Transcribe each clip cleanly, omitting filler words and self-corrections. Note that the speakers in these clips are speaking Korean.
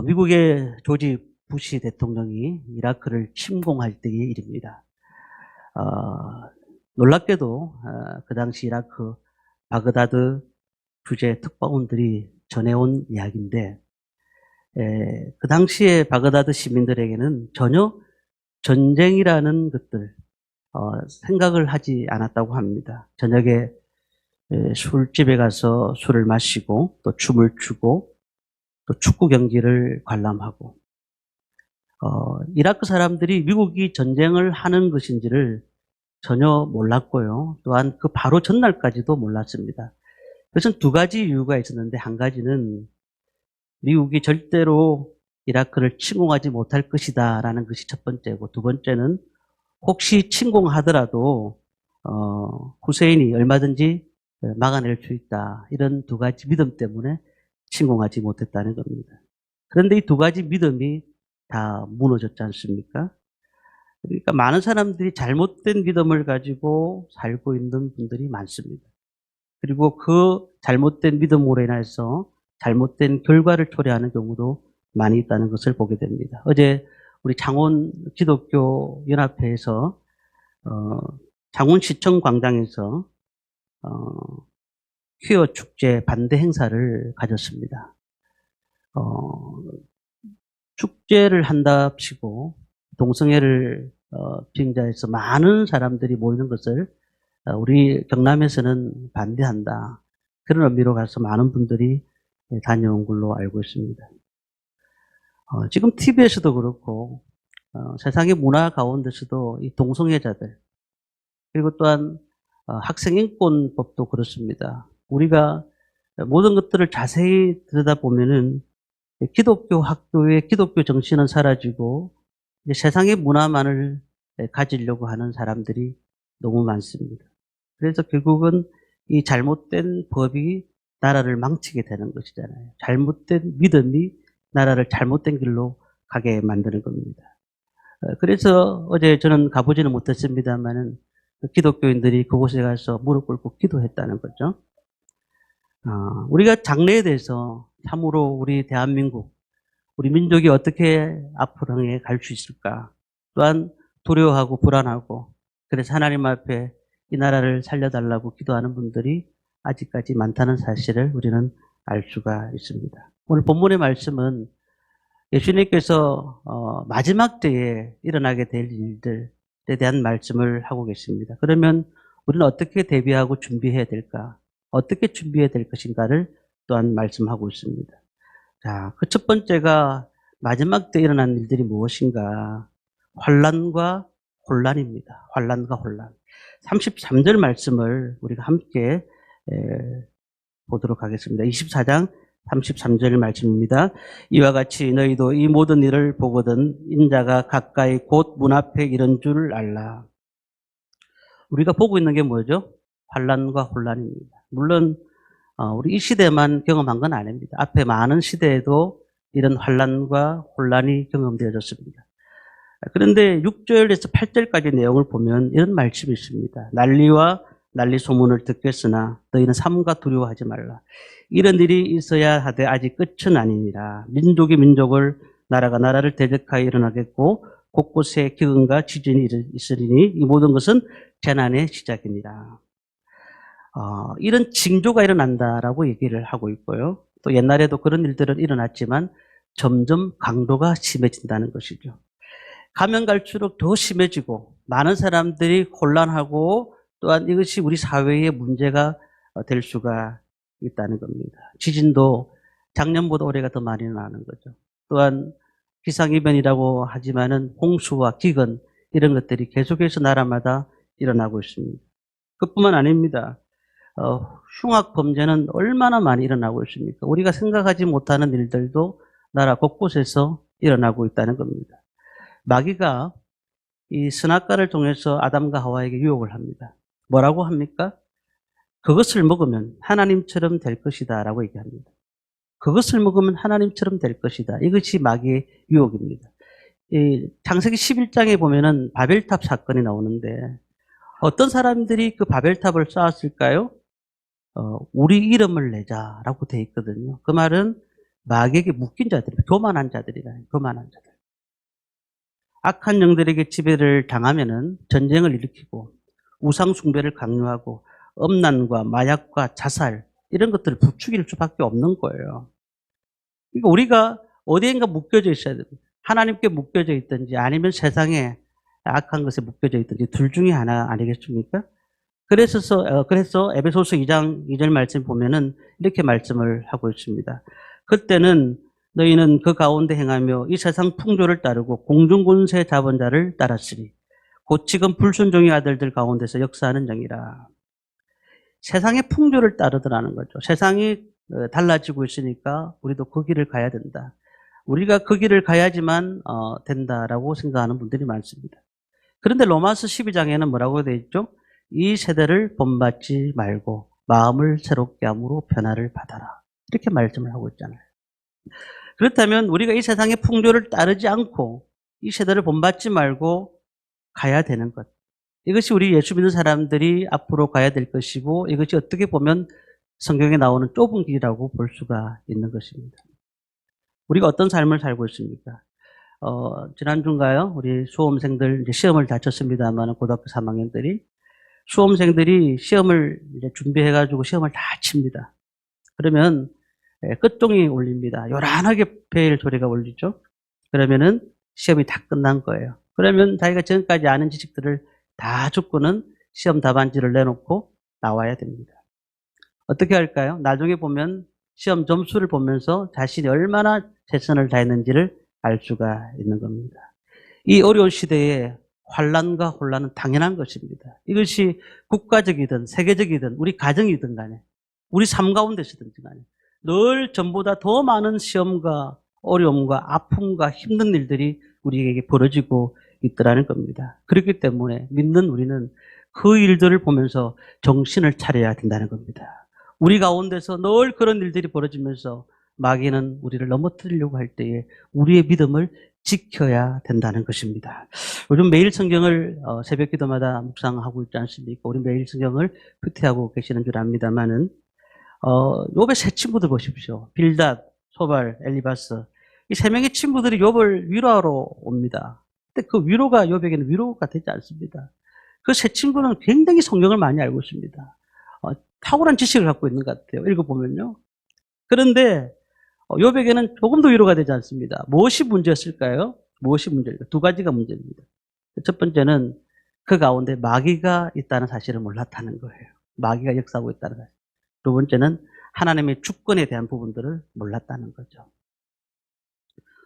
미국의 조지 부시 대통령이 이라크를 침공할 때의 일입니다. 놀랍게도 그 당시 이라크 바그다드 주재 특파원들이 전해온 이야기인데, 그 당시에 바그다드 시민들에게는 전혀 전쟁이라는 것들 생각을 하지 않았다고 합니다. 저녁에 술집에 가서 술을 마시고 또 춤을 추고 또 축구 경기를 관람하고, 이라크 사람들이 미국이 전쟁을 하는 것인지를 전혀 몰랐고요. 또한 그 바로 전날까지도 몰랐습니다. 그것은 두 가지 이유가 있었는데, 한 가지는 미국이 절대로 이라크를 침공하지 못할 것이다 라는 것이 첫 번째고, 두 번째는 혹시 침공하더라도 후세인이 얼마든지 막아낼 수 있다, 이런 두 가지 믿음 때문에 침공하지 못했다는 겁니다. 그런데 이 두 가지 믿음이 다 무너졌지 않습니까? 그러니까 많은 사람들이 잘못된 믿음을 가지고 살고 있는 분들이 많습니다. 그리고 그 잘못된 믿음으로 인해서 잘못된 결과를 초래하는 경우도 많이 있다는 것을 보게 됩니다. 어제 우리 창원 기독교 연합회에서 창원시청 광장에서 퀴어 축제 반대 행사를 가졌습니다. 축제를 한답시고 동성애를 빙자해서 많은 사람들이 모이는 것을 우리 경남에서는 반대한다, 그런 의미로 가서 많은 분들이 다녀온 걸로 알고 있습니다. 지금 TV에서도 그렇고 세상의 문화 가운데서도 이 동성애자들, 그리고 또한 학생인권법도 그렇습니다. 우리가 모든 것들을 자세히 들여다보면은 기독교 학교의 기독교 정신은 사라지고 세상의 문화만을 가지려고 하는 사람들이 너무 많습니다. 그래서 결국은 이 잘못된 법이 나라를 망치게 되는 것이잖아요. 잘못된 믿음이 나라를 잘못된 길로 가게 만드는 겁니다. 그래서 어제 저는 가보지는 못했습니다만은 기독교인들이 그곳에 가서 무릎 꿇고 기도했다는 거죠. 우리가 장래에 대해서 참으로 우리 대한민국, 우리 민족이 어떻게 앞으로 향해 갈 수 있을까, 또한 두려워하고 불안하고, 그래서 하나님 앞에 이 나라를 살려달라고 기도하는 분들이 아직까지 많다는 사실을 우리는 알 수가 있습니다. 오늘 본문의 말씀은 예수님께서 마지막 때에 일어나게 될 일들에 대한 말씀을 하고 계십니다. 그러면 우리는 어떻게 대비하고 준비해야 될까, 어떻게 준비해야 될 것인가를 또한 말씀하고 있습니다. 자, 그 첫 번째가 마지막 때 일어난 일들이 무엇인가? 환난과 혼란입니다. 환난과 혼란. 33절 말씀을 우리가 함께 보도록 하겠습니다. 24장 33절 말씀입니다. 이와 같이 너희도 이 모든 일을 보거든 인자가 가까이 곧 문 앞에 이른 줄 알라. 우리가 보고 있는 게 뭐죠? 환난과 혼란입니다. 물론 우리 이 시대만 경험한 건 아닙니다. 앞에 많은 시대에도 이런 환난과 혼란이 경험되어졌습니다. 그런데 6절에서 8절까지 내용을 보면 이런 말씀이 있습니다. 난리와 난리 소문을 듣겠으나 너희는 삼가 두려워하지 말라. 이런 일이 있어야 하되 아직 끝은 아니니라. 민족이 민족을, 나라가 나라를 대적하여 일어나겠고 곳곳에 기근과 지진이 있으리니 이 모든 것은 재난의 시작이니라. 이런 징조가 일어난다라고 얘기를 하고 있고요. 또 옛날에도 그런 일들은 일어났지만 점점 강도가 심해진다는 것이죠. 가면 갈수록 더 심해지고 많은 사람들이 혼란하고, 또한 이것이 우리 사회의 문제가 될 수가 있다는 겁니다. 지진도 작년보다 올해가 더 많이 나는 거죠. 또한 기상이변이라고 하지만은 홍수와 기근, 이런 것들이 계속해서 나라마다 일어나고 있습니다. 그뿐만 아닙니다. 흉악 범죄는 얼마나 많이 일어나고 있습니까? 우리가 생각하지 못하는 일들도 나라 곳곳에서 일어나고 있다는 겁니다. 마귀가 이 선악과를 통해서 아담과 하와에게 유혹을 합니다. 뭐라고 합니까? 그것을 먹으면 하나님처럼 될 것이다 라고 얘기합니다. 그것을 먹으면 하나님처럼 될 것이다. 이것이 마귀의 유혹입니다. 이 창세기 11장에 보면은 바벨탑 사건이 나오는데, 어떤 사람들이 그 바벨탑을 쌓았을까요? 우리 이름을 내자라고 되어 있거든요. 그 말은 마귀에게 묶인 자들이, 교만한 자들이다. 교만한 자들. 악한 영들에게 지배를 당하면은 전쟁을 일으키고 우상 숭배를 강요하고 음란과 마약과 자살 이런 것들을 부추길 수밖에 없는 거예요. 그러니까 우리가 어디엔가 묶여져 있어야 됩니다. 하나님께 묶여져 있든지 아니면 세상에 악한 것에 묶여져 있든지 둘 중에 하나 아니겠습니까? 그래서 에베소서 2장 2절 말씀 보면은 이렇게 말씀을 하고 있습니다. 그때는 너희는 그 가운데 행하며 이 세상 풍조를 따르고 공중권세 잡은 자를 따랐으니 곧 지금 불순종의 아들들 가운데서 역사하는 영이라. 세상의 풍조를 따르더라는 거죠. 세상이 달라지고 있으니까 우리도 그 길을 가야 된다. 우리가 그 길을 가야지만 된다라고 생각하는 분들이 많습니다. 그런데 로마서 12장에는 뭐라고 되어 있죠? 이 세대를 본받지 말고 마음을 새롭게 함으로 변화를 받아라. 이렇게 말씀을 하고 있잖아요. 그렇다면 우리가 이 세상의 풍조를 따르지 않고 이 세대를 본받지 말고 가야 되는 것. 이것이 우리 예수 믿는 사람들이 앞으로 가야 될 것이고 이것이 어떻게 보면 성경에 나오는 좁은 길이라고 볼 수가 있는 것입니다. 우리가 어떤 삶을 살고 있습니까? 지난주인가요? 우리 수험생들 이제 시험을 다 쳤습니다만 고등학교 3학년들이 수험생들이 시험을 이제 준비해가지고 시험을 다 칩니다. 그러면 끝종이 울립니다. 요란하게 벨 소리가 울리죠. 그러면은 시험이 다 끝난 거예요. 그러면 자기가 지금까지 아는 지식들을 다 죽고는 시험 답안지를 내놓고 나와야 됩니다. 어떻게 할까요? 나중에 보면 시험 점수를 보면서 자신이 얼마나 최선을 다했는지를 알 수가 있는 겁니다. 이 어려운 시대에 환난과 혼란은 당연한 것입니다. 이것이 국가적이든 세계적이든 우리 가정이든 간에 우리 삶 가운데서든지 간에 늘 전보다 더 많은 시험과 어려움과 아픔과 힘든 일들이 우리에게 벌어지고 있더라는 겁니다. 그렇기 때문에 믿는 우리는 그 일들을 보면서 정신을 차려야 된다는 겁니다. 우리 가운데서 늘 그런 일들이 벌어지면서 마귀는 우리를 넘어뜨리려고 할 때에 우리의 믿음을 지켜야 된다는 것입니다. 요즘 매일 성경을 새벽 기도마다 묵상하고 있지 않습니까? 우리 매일 성경을 후퇴하고 계시는 줄 압니다만은 욥의 세 친구들 보십시오. 빌닷, 소발, 엘리바스. 이 세 명의 친구들이 욥을 위로하러 옵니다. 근데 그 위로가 욥에게는 위로가 되지 않습니다. 그 세 친구는 굉장히 성경을 많이 알고 있습니다. 탁월한 지식을 갖고 있는 것 같아요. 읽어보면요. 그런데 욥에게는 조금도 위로가 되지 않습니다. 무엇이 문제였을까요? 무엇이 문제일까요? 두 가지가 문제입니다. 첫 번째는 그 가운데 마귀가 있다는 사실을 몰랐다는 거예요. 마귀가 역사하고 있다는 사실. 두 번째는 하나님의 주권에 대한 부분들을 몰랐다는 거죠.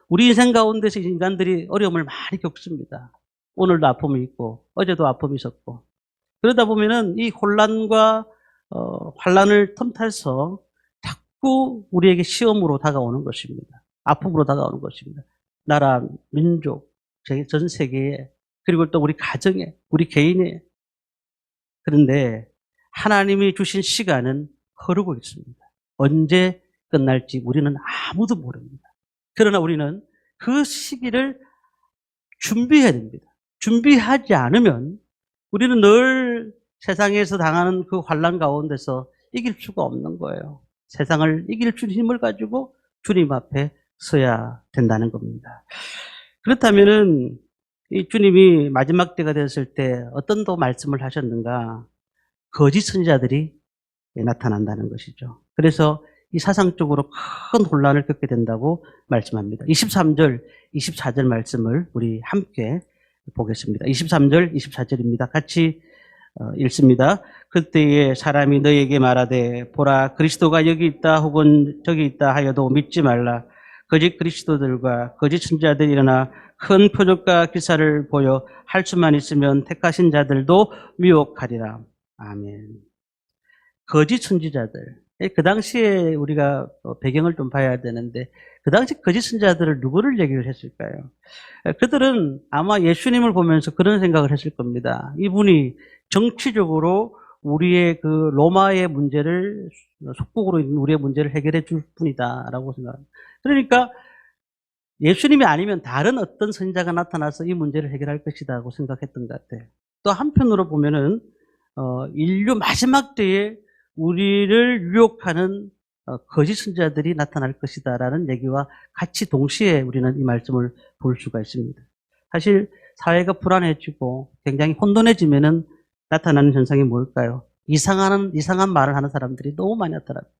우리 인생 가운데서 인간들이 어려움을 많이 겪습니다. 오늘도 아픔이 있고 어제도 아픔이 있었고 그러다 보면은 이 혼란과 환란을 틈타서 자꾸 우리에게 시험으로 다가오는 것입니다. 아픔으로 다가오는 것입니다. 나라, 민족, 전 세계에 그리고 또 우리 가정에 우리 개인에 그런데 하나님이 주신 시간은 흐르고 있습니다. 언제 끝날지 우리는 아무도 모릅니다. 그러나 우리는 그 시기를 준비해야 됩니다. 준비하지 않으면 우리는 늘 세상에서 당하는 그 환난 가운데서 이길 수가 없는 거예요. 세상을 이길 힘을 가지고 주님 앞에 서야 된다는 겁니다. 그렇다면은 이 주님이 마지막 때가 되었을 때 어떤 또 말씀을 하셨는가? 거짓 선지자들이 나타난다는 것이죠. 그래서 이 사상적으로 큰 혼란을 겪게 된다고 말씀합니다. 23절, 24절 말씀을 우리 함께 보겠습니다. 23절, 24절입니다. 같이 읽습니다. 그때에 사람이 너에게 말하되 보라 그리스도가 여기 있다 혹은 저기 있다 하여도 믿지 말라. 거짓 그리스도들과 거짓 선지자들이 일어나 큰 표적과 기사를 보여 할 수만 있으면 택하신 자들도 미혹하리라. 아멘. 거짓 선지자들. 그 당시에 우리가 배경을 좀 봐야 되는데 그 당시 거짓 선지자들을 누구를 얘기를 했을까요? 그들은 아마 예수님을 보면서 그런 생각을 했을 겁니다. 이분이 정치적으로 우리의 그 로마의 문제를 속국으로 있는 우리의 문제를 해결해 줄 분이다라고 생각합니다. 그러니까 예수님이 아니면 다른 어떤 선지자가 나타나서 이 문제를 해결할 것이다고 생각했던 것 같아요. 또 한편으로 보면은 인류 마지막 때에 우리를 유혹하는 거짓 선지자들이 나타날 것이다라는 얘기와 같이 동시에 우리는 이 말씀을 볼 수가 있습니다. 사실 사회가 불안해지고 굉장히 혼돈해지면은 나타나는 현상이 뭘까요? 이상한 말을 하는 사람들이 너무 많이 나타납니다.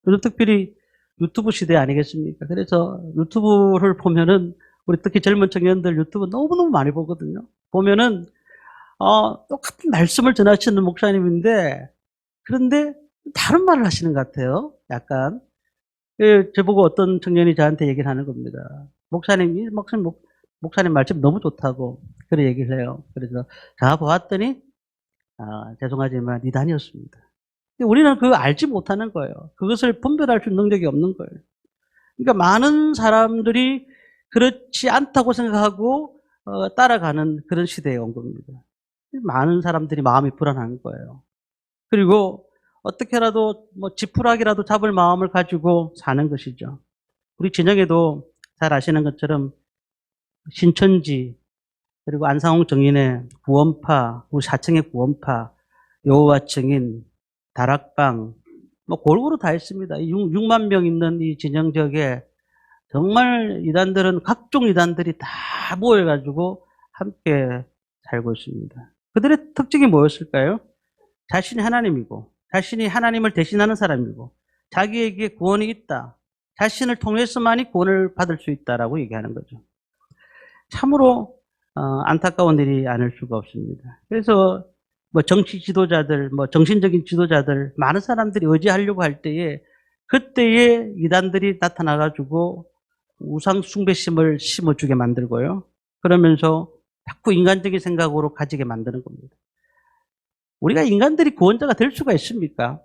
요즘 특별히 유튜브 시대 아니겠습니까? 그래서 유튜브를 보면은 우리 특히 젊은 청년들 유튜브 너무너무 많이 보거든요. 보면은 똑같은 말씀을 전하시는 목사님인데 그런데 다른 말을 하시는 것 같아요. 약간. 저보고 어떤 청년이 저한테 얘기를 하는 겁니다. 목사님 말씀 너무 좋다고 그런 얘기를 해요. 그래서 자 보았더니 죄송하지만 이단이었습니다. 우리는 그거 알지 못하는 거예요. 그것을 분별할 수 있는 능력이 없는 거예요. 그러니까 많은 사람들이 그렇지 않다고 생각하고 따라가는 그런 시대에 온 겁니다. 많은 사람들이 마음이 불안한 거예요. 그리고 어떻게라도 지푸라기라도 잡을 마음을 가지고 사는 것이죠. 우리 진영에도 잘 아시는 것처럼 신천지 그리고 안상홍 정인의 구원파, 우리 사청의 구원파, 여호와 증인, 다락방 골고루 다 있습니다. 6만 명 있는 이 진영 지역에 정말 이단들은 각종 이단들이 다 모여가지고 함께 살고 있습니다. 그들의 특징이 뭐였을까요? 자신이 하나님이고 자신이 하나님을 대신하는 사람이고 자기에게 구원이 있다. 자신을 통해서만이 구원을 받을 수 있다라고 얘기하는 거죠. 참으로 안타까운 일이 아닐 수가 없습니다. 그래서 정치 지도자들, 정신적인 지도자들 많은 사람들이 의지하려고 할 때에 그때에 이단들이 나타나가지고 우상 숭배심을 심어주게 만들고요. 그러면서 자꾸 인간적인 생각으로 가지게 만드는 겁니다. 우리가 인간들이 구원자가 될 수가 있습니까?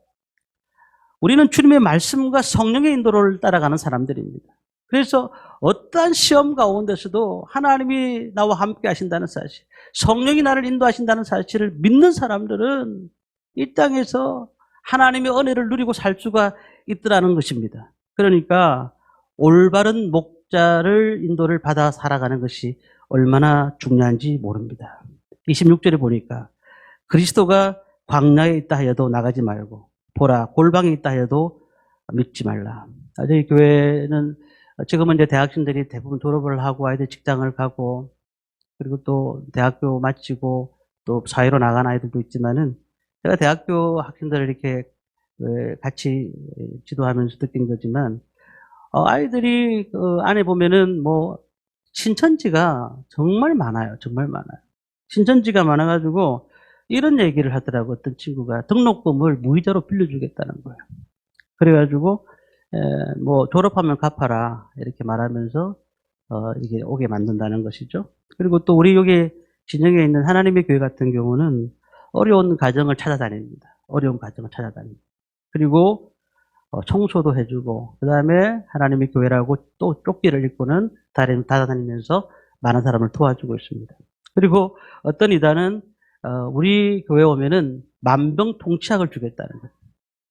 우리는 주님의 말씀과 성령의 인도를 따라가는 사람들입니다. 그래서 어떠한 시험 가운데서도 하나님이 나와 함께 하신다는 사실, 성령이 나를 인도하신다는 사실을 믿는 사람들은 이 땅에서 하나님의 은혜를 누리고 살 수가 있더라는 것입니다. 그러니까 올바른 목자를 인도를 받아 살아가는 것이 얼마나 중요한지 모릅니다. 26절에 보니까 그리스도가 광야에 있다 하여도 나가지 말고 보라 골방에 있다 하여도 믿지 말라. 저희 교회는 지금은 이제 대학생들이 대부분 졸업을 하고 아이들 직장을 가고 그리고 또 대학교 마치고 또 사회로 나간 아이들도 있지만은 제가 대학교 학생들을 이렇게 같이 지도하면서 느낀 거지만 아이들이 그 안에 보면은 신천지가 정말 많아요. 정말 많아요. 신천지가 많아가지고 이런 얘기를 하더라고. 어떤 친구가 등록금을 무이자로 빌려주겠다는 거예요. 그래가지고 졸업하면 갚아라 이렇게 말하면서 이게 오게 만든다는 것이죠. 그리고 또 우리 여기 진영에 있는 하나님의 교회 같은 경우는 어려운 가정을 찾아다닙니다. 어려운 가정을 찾아다닙니다. 그리고 청소도 해주고 그 다음에 하나님의 교회라고 또 쪽지를 읽고는 다다니면서 많은 사람을 도와주고 있습니다. 그리고 어떤 이단은 우리 교회 오면은 만병통치약을 주겠다는 거예요.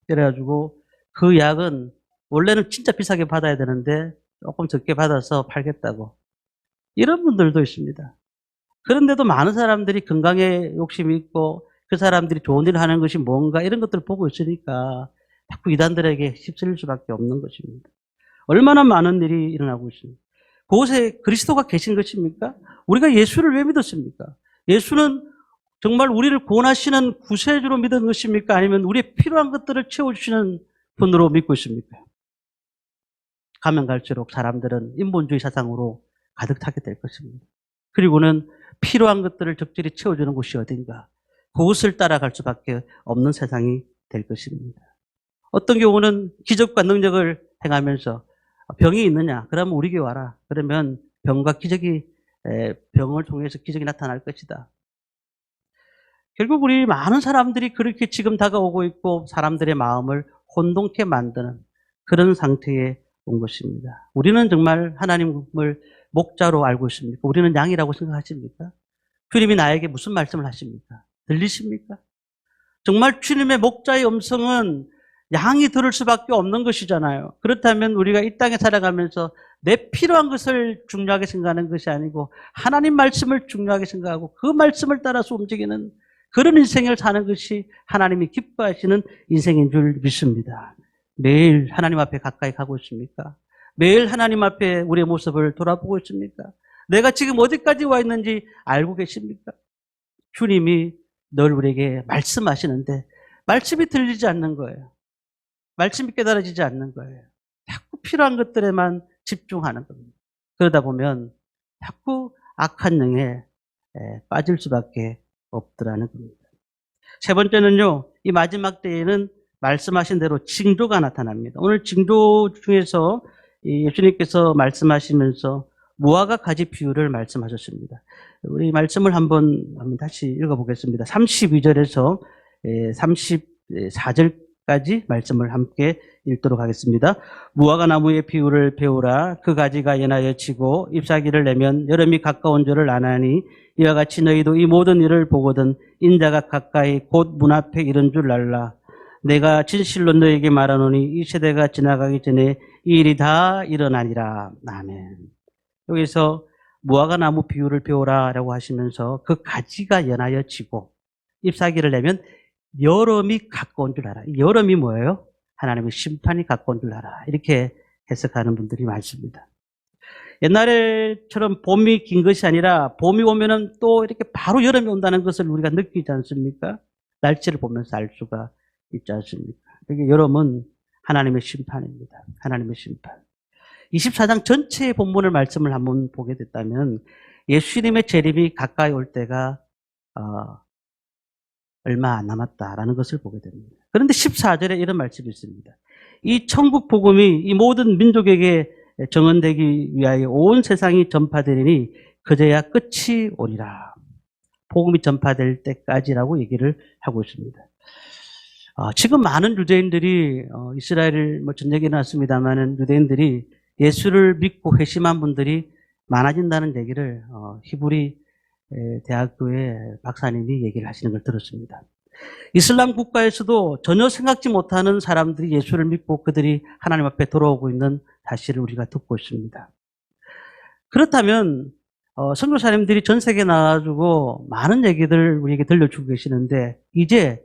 그래가지고 그 약은 원래는 진짜 비싸게 받아야 되는데 조금 적게 받아서 팔겠다고. 이런 분들도 있습니다. 그런데도 많은 사람들이 건강에 욕심이 있고 그 사람들이 좋은 일을 하는 것이 뭔가 이런 것들을 보고 있으니까 자꾸 이단들에게 휩쓸릴 수밖에 없는 것입니다. 얼마나 많은 일이 일어나고 있습니다. 그곳에 그리스도가 계신 것입니까? 우리가 예수를 왜 믿었습니까? 예수는 정말 우리를 구원하시는 구세주로 믿은 것입니까? 아니면 우리의 필요한 것들을 채워주시는 분으로 믿고 있습니까? 가면 갈수록 사람들은 인본주의 사상으로 가득 차게 될 것입니다. 그리고는 필요한 것들을 적절히 채워주는 곳이 어딘가 그곳을 따라갈 수밖에 없는 세상이 될 것입니다. 어떤 경우는 기적과 능력을 행하면서 병이 있느냐? 그러면 우리 교회 와라. 그러면 병과 기적이 병을 통해서 기적이 나타날 것이다. 결국 우리 많은 사람들이 그렇게 지금 다가오고 있고 사람들의 마음을 혼동케 만드는 그런 상태에 온 것입니다. 우리는 정말 하나님을 목자로 알고 있습니까? 우리는 양이라고 생각하십니까? 주님이 나에게 무슨 말씀을 하십니까? 들리십니까? 정말 주님의 목자의 음성은 양이 들을 수밖에 없는 것이잖아요. 그렇다면 우리가 이 땅에 살아가면서 내 필요한 것을 중요하게 생각하는 것이 아니고 하나님 말씀을 중요하게 생각하고 그 말씀을 따라서 움직이는 그런 인생을 사는 것이 하나님이 기뻐하시는 인생인 줄 믿습니다. 매일 하나님 앞에 가까이 가고 있습니까? 매일 하나님 앞에 우리의 모습을 돌아보고 있습니까? 내가 지금 어디까지 와 있는지 알고 계십니까? 주님이 늘 우리에게 말씀하시는데 말씀이 들리지 않는 거예요. 말씀이 깨달아지지 않는 거예요. 자꾸 필요한 것들에만 집중하는 겁니다. 그러다 보면 자꾸 악한 영에 빠질 수밖에 없더라는 겁니다. 세 번째는요, 이 마지막 때에는 말씀하신 대로 징조가 나타납니다. 오늘 징조 중에서 예수님께서 말씀하시면서 무화과 가지 비유를 말씀하셨습니다. 우리 말씀을 한번 다시 읽어보겠습니다. 32절에서 34절까지 말씀을 함께 읽도록 하겠습니다. 무화과 나무의 비유를 배우라. 그 가지가 연하여 지고 잎사귀를 내면 여름이 가까운 줄을 아나니 이와 같이 너희도 이 모든 일을 보거든 인자가 가까이 곧 문 앞에 이른 줄 알라. 내가 진실로 너에게 말하노니 이 세대가 지나가기 전에 이 일이 다 일어나리라. 아멘. 여기서 무화과 나무 비유를 배우라라고 하시면서 그 가지가 연하여 지고 잎사귀를 내면 여름이 가까운 줄 알아. 여름이 뭐예요? 하나님의 심판이 가까운 줄 알아. 이렇게 해석하는 분들이 많습니다. 옛날처럼 봄이 긴 것이 아니라 봄이 오면은 또 이렇게 바로 여름이 온다는 것을 우리가 느끼지 않습니까? 날씨를 보면서 알 수가 있지 않습니까? 여기 여름은 하나님의 심판입니다. 하나님의 심판. 24장 전체의 본문을 말씀을 한번 보게 됐다면 예수님의 재림이 가까이 올 때가 얼마 안 남았다라는 것을 보게 됩니다. 그런데 14절에 이런 말씀이 있습니다. 이 천국 복음이 이 모든 민족에게 정언되기 위하여 온 세상이 전파되리니 그제야 끝이 오리라. 복음이 전파될 때까지라고 얘기를 하고 있습니다. 지금 많은 유대인들이 이스라엘 전쟁이 났습니다만은 유대인들이 예수를 믿고 회심한 분들이 많아진다는 얘기를 히브리 대학교의 박사님이 얘기를 하시는 걸 들었습니다. 이슬람 국가에서도 전혀 생각지 못하는 사람들이 예수를 믿고 그들이 하나님 앞에 돌아오고 있는 사실을 우리가 듣고 있습니다. 그렇다면 선교사님들이 전 세계에 나와가지고 많은 얘기들 우리에게 들려주고 계시는데 이제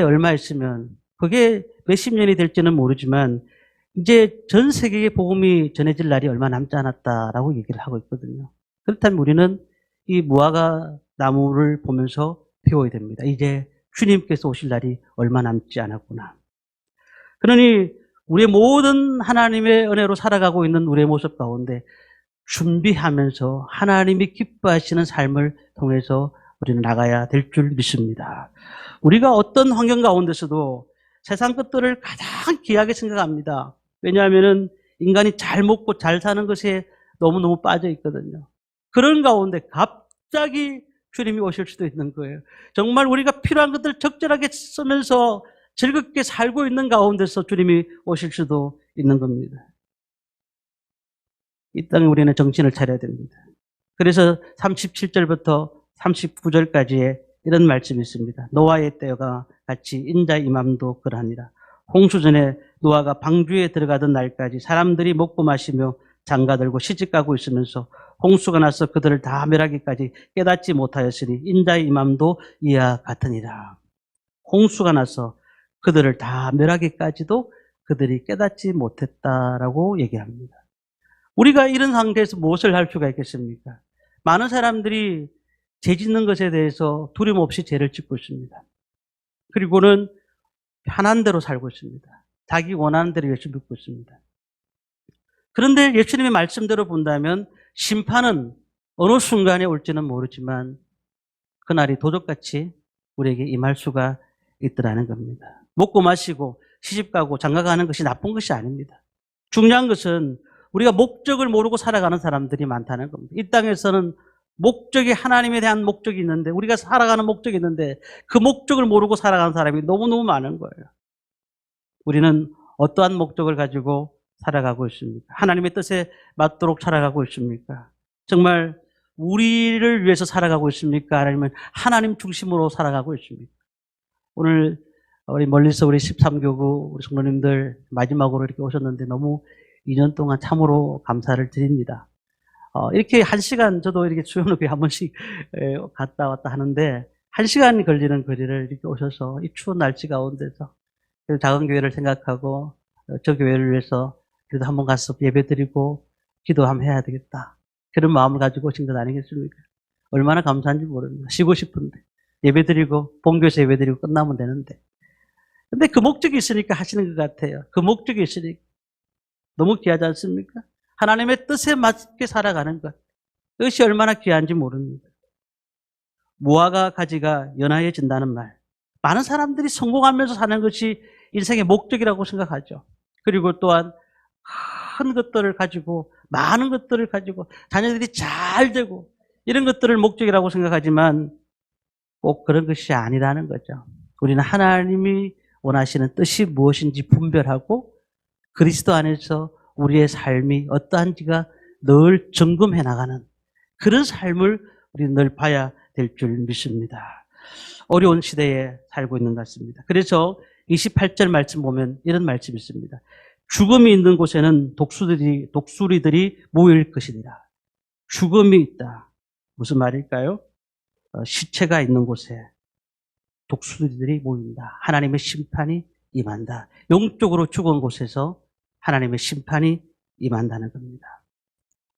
얼마 있으면 그게 몇십 년이 될지는 모르지만 이제 전 세계에 복음이 전해질 날이 얼마 남지 않았다라고 얘기를 하고 있거든요. 그렇다면 우리는 이 무화과 나무를 보면서 배워야 됩니다. 이제 주님께서 오실 날이 얼마 남지 않았구나. 그러니 우리의 모든 하나님의 은혜로 살아가고 있는 우리의 모습 가운데 준비하면서 하나님이 기뻐하시는 삶을 통해서 우리는 나가야 될 줄 믿습니다. 우리가 어떤 환경 가운데서도 세상 것들을 가장 귀하게 생각합니다. 왜냐하면 인간이 잘 먹고 잘 사는 것에 너무너무 빠져 있거든요. 그런 가운데 갑자기 주님이 오실 수도 있는 거예요. 정말 우리가 필요한 것들을 적절하게 쓰면서 즐겁게 살고 있는 가운데서 주님이 오실 수도 있는 겁니다. 이 땅에 우리는 정신을 차려야 됩니다. 그래서 37절부터 39절까지의 이런 말씀이 있습니다. 노아의 때가 같이 인자의 임함도 그러하니라. 홍수전에 노아가 방주에 들어가던 날까지 사람들이 먹고 마시며 장가들고 시집가고 있으면서 홍수가 나서 그들을 다 멸하기까지 깨닫지 못하였으니 인자의 임함도 이와 같으니라. 홍수가 나서 그들을 다 멸하기까지도 그들이 깨닫지 못했다라고 얘기합니다. 우리가 이런 상태에서 무엇을 할 수가 있겠습니까? 많은 사람들이 죄 짓는 것에 대해서 두려움 없이 죄를 짓고 있습니다. 그리고는 편한 대로 살고 있습니다. 자기 원하는 대로 예수 믿고 있습니다. 그런데 예수님의 말씀대로 본다면 심판은 어느 순간에 올지는 모르지만 그날이 도적같이 우리에게 임할 수가 있더라는 겁니다. 먹고 마시고 시집가고 장가가는 것이 나쁜 것이 아닙니다. 중요한 것은 우리가 목적을 모르고 살아가는 사람들이 많다는 겁니다. 이 땅에서는 목적이 하나님에 대한 목적이 있는데 우리가 살아가는 목적이 있는데 그 목적을 모르고 살아가는 사람이 너무너무 많은 거예요. 우리는 어떠한 목적을 가지고 살아가고 있습니까? 하나님의 뜻에 맞도록 살아가고 있습니까? 정말 우리를 위해서 살아가고 있습니까? 아니면 하나님 중심으로 살아가고 있습니까? 오늘 우리 멀리서 우리 13교구 우리 성도님들 마지막으로 이렇게 오셨는데 너무 2년 동안 참으로 감사를 드립니다. 이렇게 1시간 저도 이렇게 수영록에 한 번씩 갔다 왔다 하는데 1시간 걸리는 거리를 이렇게 오셔서 이 추운 날씨 가운데서 그 작은 교회를 생각하고 저 교회를 위해서 그래도 한번 가서 예배드리고 기도 한번 해야 되겠다. 그런 마음을 가지고 오신 것 아니겠습니까? 얼마나 감사한지 모릅니다. 쉬고 싶은데 예배드리고 본교에서 예배드리고 끝나면 되는데. 근데 그 목적이 있으니까 하시는 것 같아요. 그 목적이 있으니까. 너무 귀하지 않습니까? 하나님의 뜻에 맞게 살아가는 것. 그것이 얼마나 귀한지 모릅니다. 무화과 가지가 연하해진다는 말. 많은 사람들이 성공하면서 사는 것이 인생의 목적이라고 생각하죠. 그리고 또한 큰 것들을 가지고 많은 것들을 가지고 자녀들이 잘 되고 이런 것들을 목적이라고 생각하지만 꼭 그런 것이 아니라는 거죠. 우리는 하나님이 원하시는 뜻이 무엇인지 분별하고 그리스도 안에서 우리의 삶이 어떠한지가 늘 점검해 나가는 그런 삶을 우리는 늘 봐야 될 줄 믿습니다. 어려운 시대에 살고 있는 것 같습니다. 그래서 28절 말씀 보면 이런 말씀이 있습니다. 죽음이 있는 곳에는 독수리들이 모일 것이니라. 죽음이 있다. 무슨 말일까요? 시체가 있는 곳에 독수리들이 모인다. 하나님의 심판이 임한다. 영적으로 죽은 곳에서 하나님의 심판이 임한다는 겁니다.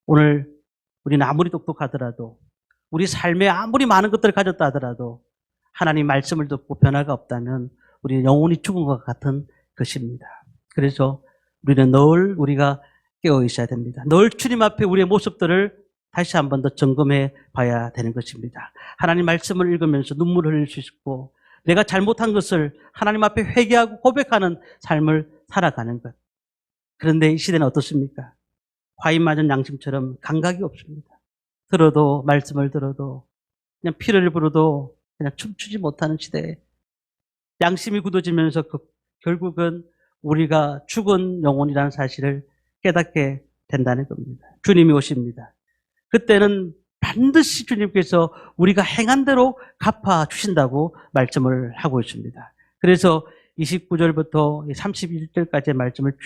오늘 우리는 아무리 똑똑하더라도 우리 삶에 아무리 많은 것들을 가졌다 하더라도 하나님 말씀을 듣고 변화가 없다면 우리는 영혼이 죽은 것 같은 것입니다. 그래서 우리는 늘 우리가 깨어 있어야 됩니다. 늘 주님 앞에 우리의 모습들을 다시 한 번 더 점검해 봐야 되는 것입니다. 하나님 말씀을 읽으면서 눈물을 흘릴 수 있고 내가 잘못한 것을 하나님 앞에 회개하고 고백하는 삶을 살아가는 것. 그런데 이 시대는 어떻습니까? 과인 맞은 양심처럼 감각이 없습니다. 들어도 말씀을 들어도 그냥 피를 부어도 그냥 춤추지 못하는 시대에 양심이 굳어지면서 결국은 우리가 죽은 영혼이라는 사실을 깨닫게 된다는 겁니다. 주님이 오십니다. 그때는 반드시 주님께서 우리가 행한 대로 갚아주신다고 말씀을 하고 있습니다. 그래서 29절부터 31절까지의 말씀을 쭉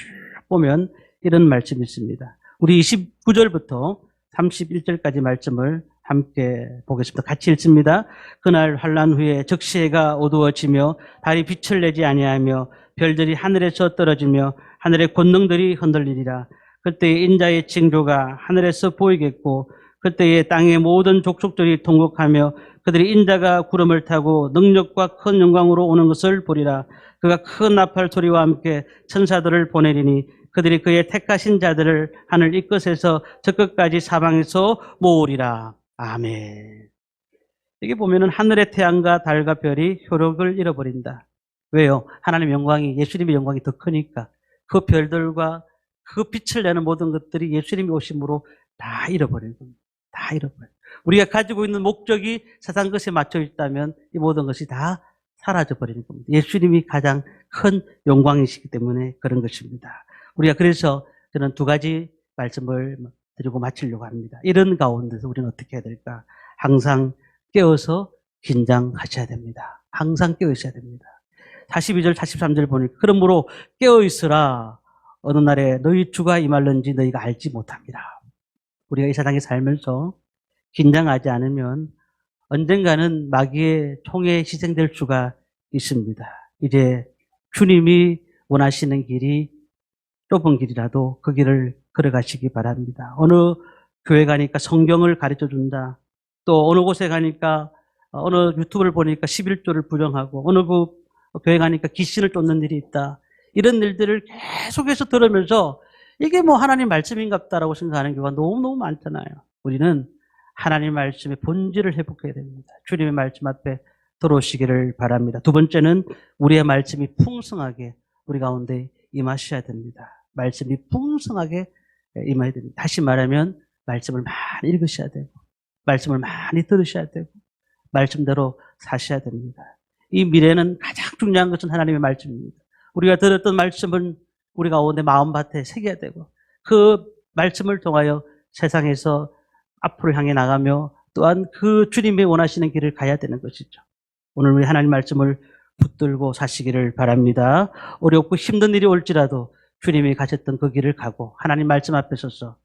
보면 이런 말씀이 있습니다. 우리 29절부터 31절까지 말씀을 함께 보겠습니다. 같이 읽습니다. 그날 환난 후에 적시해가 어두워지며 달이 빛을 내지 아니하며 별들이 하늘에서 떨어지며 하늘의 권능들이 흔들리리라. 그때 인자의 징조가 하늘에서 보이겠고 그때에 땅의 모든 족속들이 통곡하며 그들이 인자가 구름을 타고 능력과 큰 영광으로 오는 것을 보리라. 그가 큰 나팔 소리와 함께 천사들을 보내리니 그들이 그의 택하신 자들을 하늘 이 끝에서 저 끝까지 사방에서 모으리라. 아멘. 여기 보면은 하늘의 태양과 달과 별이 효력을 잃어버린다. 왜요? 하나님의 영광이, 예수님의 영광이 더 크니까 그 별들과 그 빛을 내는 모든 것들이 예수님이 오심으로 다 잃어버리는 겁니다. 다 잃어버려요. 우리가 가지고 있는 목적이 세상 것에 맞춰 있다면 이 모든 것이 다 사라져버리는 겁니다. 예수님이 가장 큰 영광이시기 때문에 그런 것입니다. 우리가 그래서 저는 두 가지 말씀을 드리고 마치려고 합니다. 이런 가운데서 우리는 어떻게 해야 될까? 항상 깨어서 긴장하셔야 됩니다. 항상 깨어 있어야 됩니다. 42절, 43절 보니까 그러므로 깨어 있으라. 어느 날에 너희 주가 임할는지 너희가 알지 못합니다. 우리가 이 세상에 살면서 긴장하지 않으면 언젠가는 마귀의 총에 희생될 수가 있습니다. 이제 주님이 원하시는 길이 좁은 길이라도 그 길을 걸어가시기 바랍니다. 어느 교회 가니까 성경을 가르쳐준다. 또 어느 곳에 가니까 어느 유튜브를 보니까 11조를 부정하고 어느 그 교회 가니까 귀신을 쫓는 일이 있다. 이런 일들을 계속해서 들으면서 이게 뭐 하나님 말씀인갑다라고 생각하는 경우가 너무너무 많잖아요. 우리는 하나님 말씀의 본질을 회복해야 됩니다. 주님의 말씀 앞에 들어오시기를 바랍니다. 두 번째는 우리의 말씀이 풍성하게 우리 가운데 임하셔야 됩니다. 말씀이 풍성하게 임해야 됩니다. 다시 말하면 말씀을 많이 읽으셔야 되고 말씀을 많이 들으셔야 되고 말씀대로 사셔야 됩니다. 이 미래는 가장 중요한 것은 하나님의 말씀입니다. 우리가 들었던 말씀은 우리 가운데 마음밭에 새겨야 되고 그 말씀을 통하여 세상에서 앞으로 향해 나가며 또한 그 주님이 원하시는 길을 가야 되는 것이죠. 오늘 우리 하나님 말씀을 붙들고 사시기를 바랍니다. 어렵고 힘든 일이 올지라도 주님이 가셨던 그 길을 가고 하나님 말씀 앞에 서서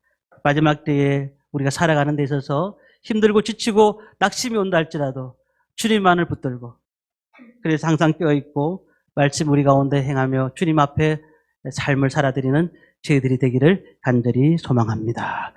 마지막 때에 우리가 살아가는 데 있어서 힘들고 지치고 낙심이 온다 할지라도 주님만을 붙들고 그래서 항상 깨어있고 말씀 우리 가운데 행하며 주님 앞에 삶을 살아드리는 저희들이 되기를 간절히 소망합니다.